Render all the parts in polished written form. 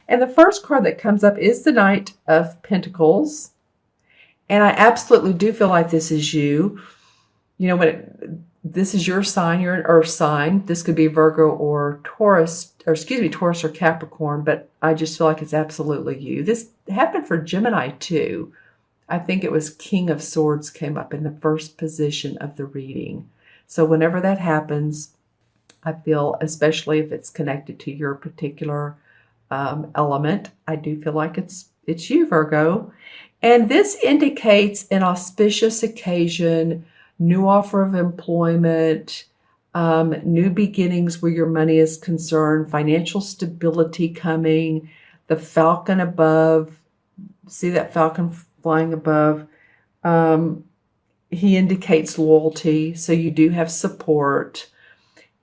And the first card that comes up is the Knight of Pentacles. And I absolutely do feel like this is you. You know, this is your sign, you're an earth sign. This could be Virgo or Taurus, or excuse me, Taurus or Capricorn, but I just feel like it's absolutely you. This happened for Gemini too. I think it was King of Swords came up in the first position of the reading. So whenever that happens, I feel, especially if it's connected to your particular element, I do feel like it's you, Virgo. And this indicates an auspicious occasion, new offer of employment, new beginnings where your money is concerned, financial stability coming, the falcon above. See that falcon flying above? He indicates loyalty, so you do have support.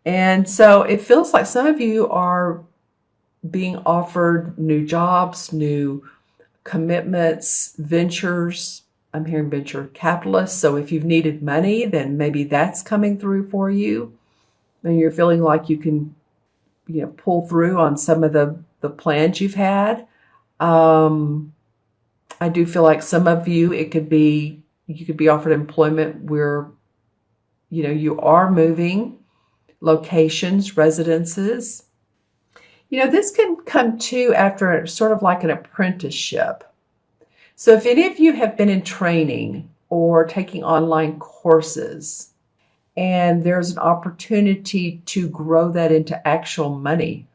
And so it feels like some of you are being offered new jobs, new commitments, ventures. I'm hearing venture capitalists. So if you've needed money, then maybe that's coming through for you. And you're feeling like you can, pull through on some of the plans you've had. I do feel like some of you, you could be offered employment where, you are moving locations, residences. This can come too after sort of like an apprenticeship. So if any of you have been in training or taking online courses, and there's an opportunity to grow that into actual money,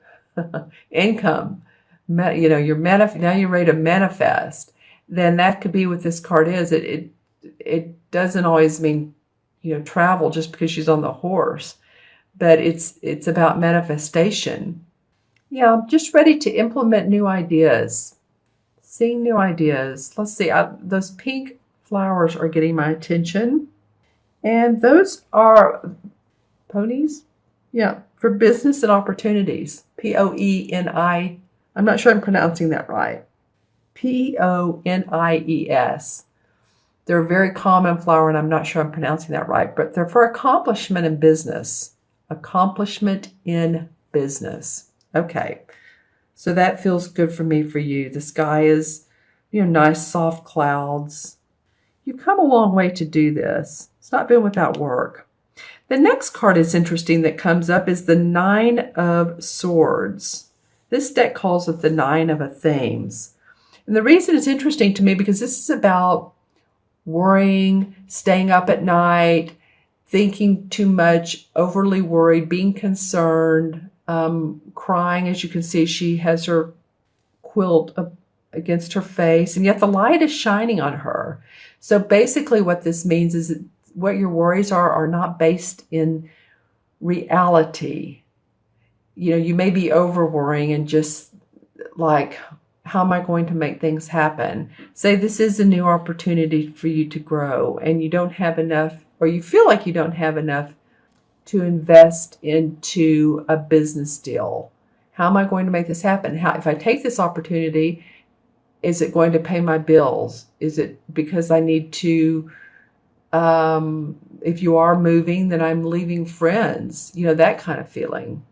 income, now you're ready to manifest, then that could be what this card is. It doesn't always mean, travel just because she's on the horse, but it's about manifestation. Yeah, I'm just ready to implement new ideas. Seeing new ideas. Let's see, those pink flowers are getting my attention. And those are ponies? Yeah, for business and opportunities. P-O-E-N-I. I'm not sure I'm pronouncing that right. P-O-N-I-E-S. They're a very common flower, and I'm not sure I'm pronouncing that right, but they're for accomplishment in business. Accomplishment in business. Okay, so that feels good for me, for you. The sky is, nice soft clouds. You've come a long way to do this. It's not been without work. The next card is interesting that comes up is the Nine of Swords. This deck calls it the Nine of Themes. And the reason it's interesting to me because this is about worrying, staying up at night, thinking too much, overly worried, being concerned, crying. As you can see, she has her quilt up against her face, and yet the light is shining on her. So basically what this means is that what your worries are not based in reality. You may be over worrying and just like, how am I going to make things happen? Say this is a new opportunity for you to grow, and you don't have enough, or you feel like you don't have enough to invest into a business deal. How am I going to make this happen? If I take this opportunity, is it going to pay my bills? Is it because I need to, if you are moving, then I'm leaving friends, that kind of feeling.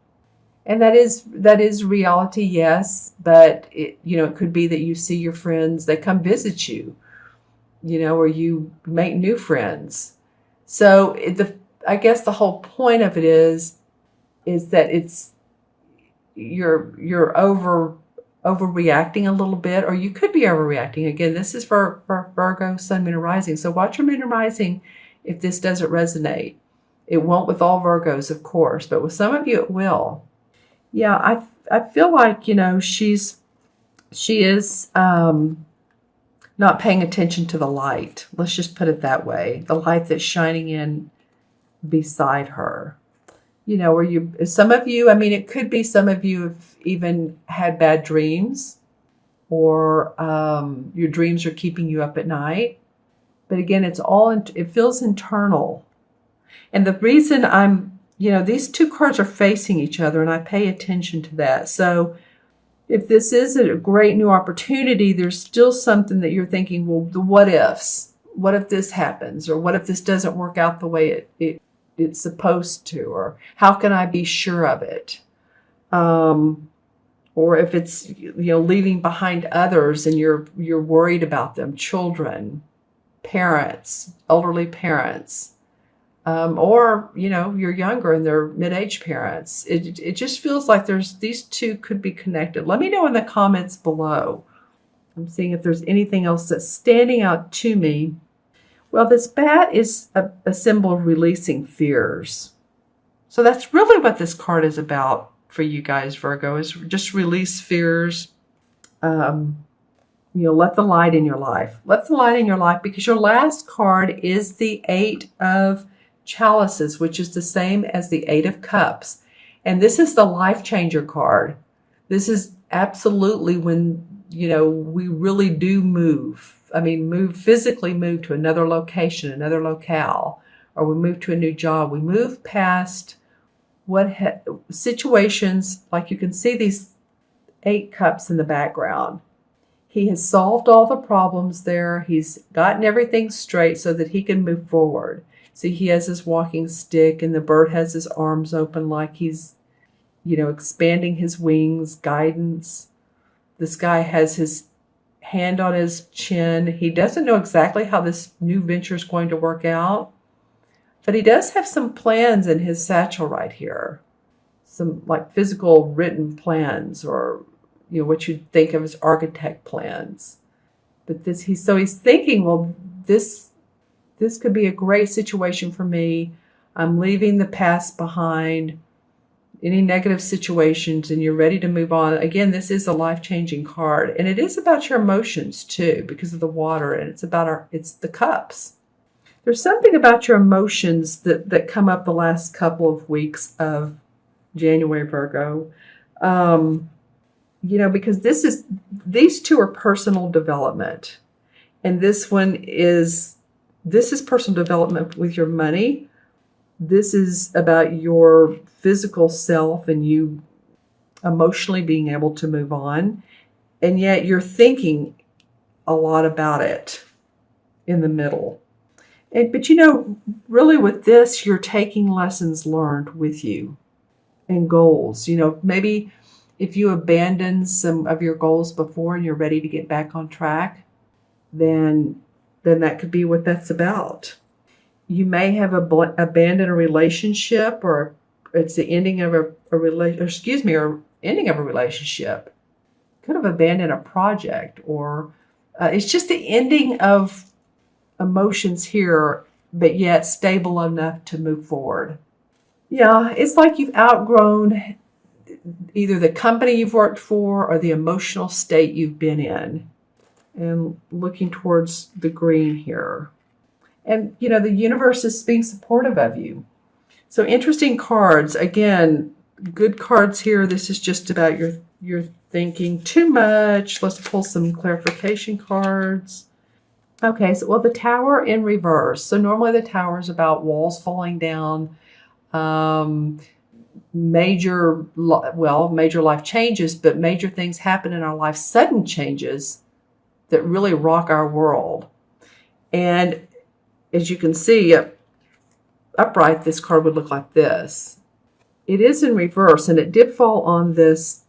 And that is reality, yes, but it could be that you see your friends, they come visit you, or you make new friends. So I guess the whole point of it is that you're overreacting a little bit, or you could be overreacting. Again, this is for Virgo, Sun, Moon, and Rising. So watch your Moon and Rising if this doesn't resonate. It won't with all Virgos, of course, but with some of you it will. Yeah, I feel like, she is not paying attention to the light. Let's just put it that way. The light that's shining in beside her. Some of you, it could be some of you have even had bad dreams, or your dreams are keeping you up at night. But again, it feels internal. And the reason these two cards are facing each other, and I pay attention to that. So if this is a great new opportunity, there's still something that you're thinking, well, the what ifs. What if this happens? Or what if this doesn't work out the way it's supposed to? Or how can I be sure of it? or if it's, leaving behind others and you're worried about them, children, parents, elderly parents, or, you're younger and they're mid-age parents. It just feels like these two could be connected. Let me know in the comments below. I'm seeing if there's anything else that's standing out to me. Well, this bat is a symbol of releasing fears. So that's really what this card is about for you guys, Virgo, is just release fears. Let the light in your life. Let the light in your life, because your last card is the Eight of Chalices, which is the same as the Eight of Cups. And this is the life changer card. This is absolutely when, we really do move. I mean, physically move to another location, another locale, or we move to a new job. We move past situations, like you can see these 8 cups in the background. He has solved all the problems there. He's gotten everything straight so that he can move forward. See, he has his walking stick and the bird has his arms open like he's, expanding his wings, guidance. This guy has his hand on his chin. He doesn't know exactly how this new venture is going to work out, but he does have some plans in his satchel right here. Some like physical written plans, or what you'd think of as architect plans. But he's thinking, well, this could be a great situation for me. I'm leaving the past behind, any negative situations, and you're ready to move on. Again, this is a life-changing card, and it is about your emotions too, because of the water, and it's the cups. There's something about your emotions that come up the last couple of weeks of January, Virgo. Because these two are personal development, and this is personal development with your money. This is about your physical self and you emotionally being able to move on, and yet you're thinking a lot about it in the middle. But really with this, you're taking lessons learned with you and goals. Maybe if you abandoned some of your goals before and you're ready to get back on track, then that could be what that's about. You may have abandoned a relationship, or it's the ending of or ending of a relationship. Could have abandoned a project, or it's just the ending of emotions here, but yet stable enough to move forward. Yeah, it's like you've outgrown either the company you've worked for or the emotional state you've been in. And looking towards the green here. And, the universe is being supportive of you. So interesting cards. Again, good cards here. This is just about your thinking too much. Let's pull some clarification cards. Okay, so, the Tower in reverse. So normally the Tower is about walls falling down, major life changes, but major things happen in our life, sudden changes that really rock our world. And as you can see, upright, this card would look like this. It is in reverse, and it did fall on this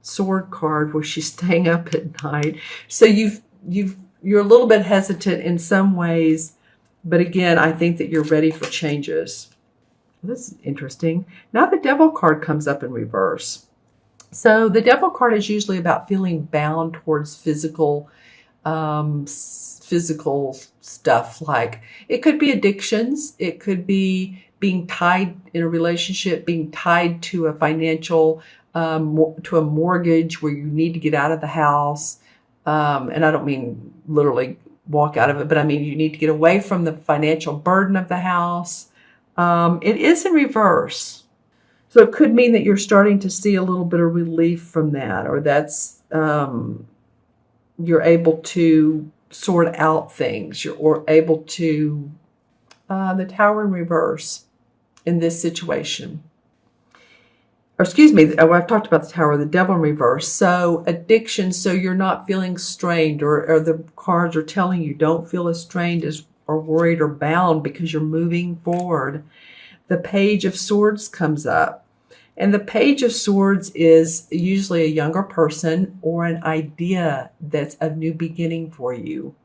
sword card where she's staying up at night. So you're a little bit hesitant in some ways, but again, I think that you're ready for changes. This is interesting. Now the Devil card comes up in reverse. So the Devil card is usually about feeling bound towards physical stuff. Like it could be addictions. It could be being tied in a relationship, being tied to a financial, to a mortgage where you need to get out of the house. And I don't mean literally walk out of it, but I mean you need to get away from the financial burden of the house. It is in reverse. So it could mean that you're starting to see a little bit of relief from that, or that's, you're able to sort out things. You're able to, the Tower in reverse in this situation. Or excuse me, I've talked about the Tower, the Devil in reverse. So addiction, so you're not feeling strained, or the cards are telling you don't feel as strained as or worried or bound because you're moving forward. The Page of Swords comes up. And the Page of Swords is usually a younger person or an idea that's a new beginning for you.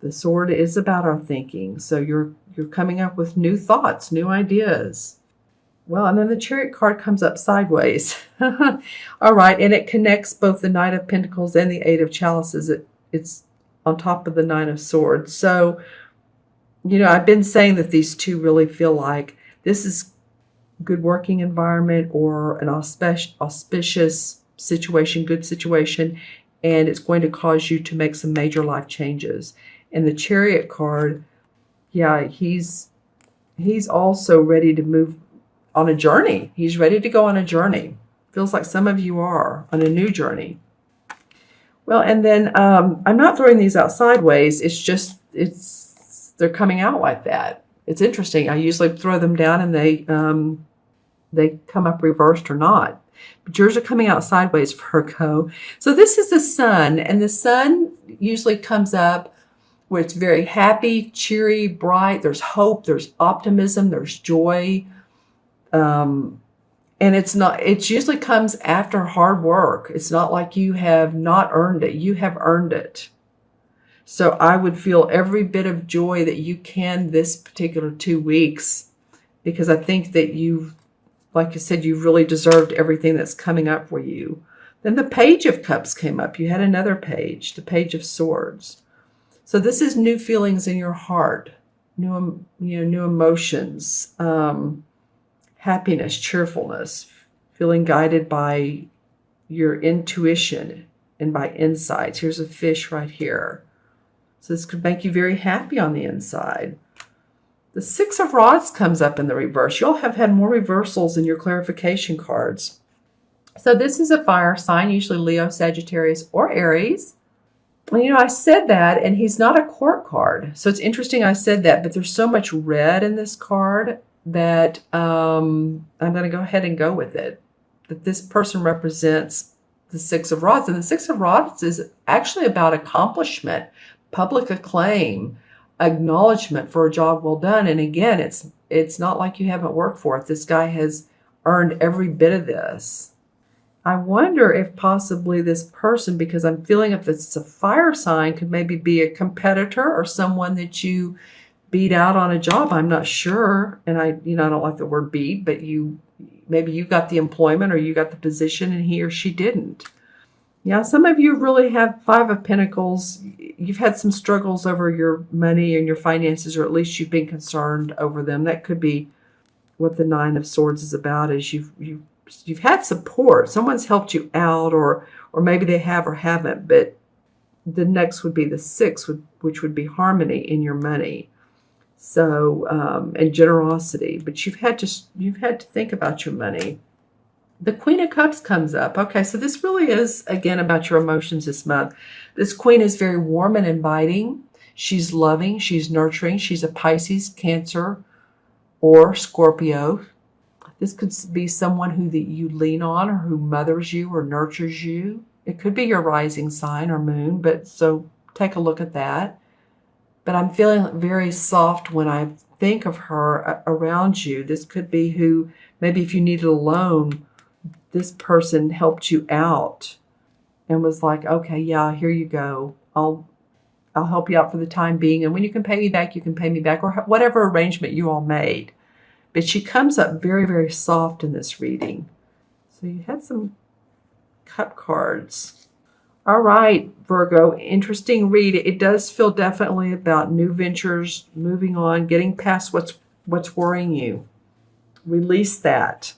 The sword is about our thinking. So you're coming up with new thoughts, new ideas. Well, and then the Chariot card comes up sideways. All right, and it connects both the Knight of Pentacles and the Eight of Chalices. It's on top of the Nine of Swords. So, I've been saying that these two really feel like this is good working environment or an auspicious situation, good situation, and it's going to cause you to make some major life changes. And the Chariot card, yeah, he's also ready to move on a journey. He's ready to go on a journey. Feels like some of you are on a new journey. Well, and then I'm not throwing these out sideways. It's just, they're coming out like that. It's interesting. I usually throw them down and they come up reversed or not. But yours are coming out sideways, Virgo. So this is the sun, and the sun usually comes up where it's very happy, cheery, bright. There's hope, there's optimism, there's joy. And it usually comes after hard work. It's not like you have not earned it. You have earned it. So I would feel every bit of joy that you can this particular 2 weeks, because I think that like I said, you've really deserved everything that's coming up for you. Then the Page of Cups came up. You had another page, the Page of Swords. So this is new feelings in your heart, new emotions, happiness, cheerfulness, feeling guided by your intuition and by insights. Here's a fish right here. So this could make you very happy on the inside. The Six of Rods comes up in the reverse. You'll have had more reversals in your clarification cards. So this is a fire sign, usually Leo, Sagittarius, or Aries. And, I said that, and he's not a court card. So it's interesting I said that, but there's so much red in this card that I'm going to go ahead and go with it. That this person represents the Six of Rods. And the Six of Rods is actually about accomplishment, public acclaim, acknowledgement for a job well done. And again, it's not like you haven't worked for it. This guy has earned every bit of this. I wonder if possibly this person, because I'm feeling if it's a fire sign, could maybe be a competitor or someone that you beat out on a job. I'm not sure. And I don't like the word beat, but maybe you got the employment or you got the position and he or she didn't. Yeah, some of you really have Five of Pentacles. You've had some struggles over your money and your finances, or at least you've been concerned over them. That could be what the Nine of Swords is about, is you've had support. Someone's helped you out, or maybe they have or haven't. But the next would be the Six, which would be harmony in your money. So, and generosity. But you've had to think about your money. The Queen of Cups comes up. Okay, so this really is, again, about your emotions this month. This Queen is very warm and inviting. She's loving. She's nurturing. She's a Pisces, Cancer, or Scorpio. This could be someone that you lean on, or who mothers you or nurtures you. It could be your rising sign or moon, so take a look at that. But I'm feeling very soft when I think of her around you. This could be who, maybe if you needed a loan, this person helped you out and was like, okay, yeah, here you go. I'll help you out for the time being. And when you can pay me back, you can pay me back, or whatever arrangement you all made. But she comes up very, very soft in this reading. So you had some cup cards. All right, Virgo, interesting read. It does feel definitely about new ventures, moving on, getting past what's worrying you. Release that.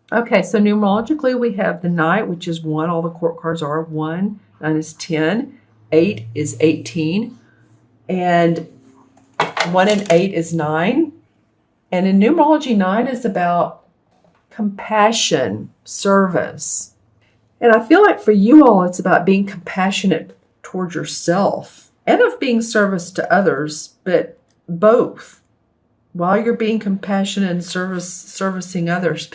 Okay, so numerologically we have the Knight, which is 1. All the court cards are 1. 9 is 10. 8 is 18. And 1 and 8 is 9. And in numerology, 9 is about compassion, service. And I feel like for you all, it's about being compassionate towards yourself and of being service to others, but both. While you're being compassionate and servicing others,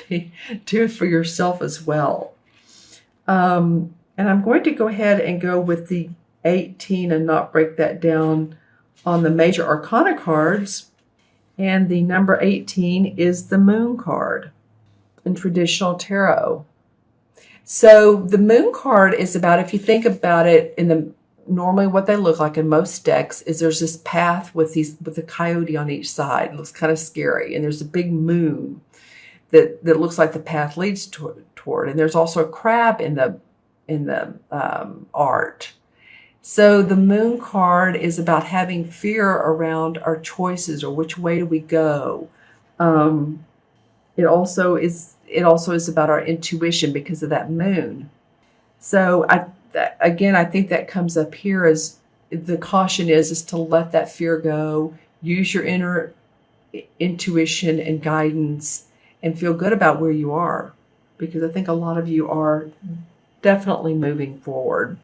do it for yourself as well. And I'm going to go ahead and go with the 18 and not break that down on the major arcana cards. And the number 18 is the Moon card. in traditional tarot. So the moon card is about, if you think about it, normally what they look like in most decks is there's this path with a coyote on each side. It looks kind of scary, and there's a big moon that looks like the path leads toward. And there's also a crab in the art. So the moon card is about having fear around our choices, or which way do we go. It also is about our intuition because of that moon. So I think that comes up here as the caution is to let that fear go, use your inner intuition and guidance, and feel good about where you are, because I think a lot of you are definitely moving forward.